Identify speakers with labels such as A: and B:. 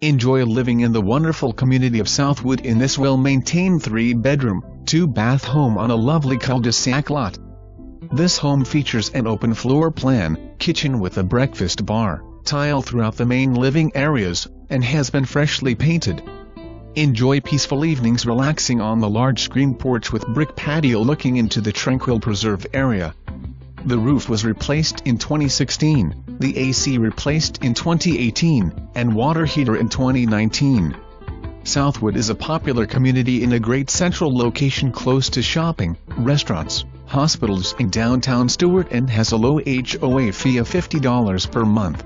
A: Enjoy living in the wonderful community of Southwood in this well-maintained 3-bedroom, 2-bath home on a lovely cul-de-sac lot. This home features an open floor plan, kitchen with a breakfast bar, tile throughout the main living areas, and has been freshly painted. Enjoy peaceful evenings relaxing on the large screen porch with brick patio looking into the tranquil preserve area. The roof was replaced in 2016, the AC replaced in 2018, and water heater in 2019. Southwood is a popular community in a great central location close to shopping, restaurants, hospitals in downtown Stuart, and has a low HOA fee of $50 per month.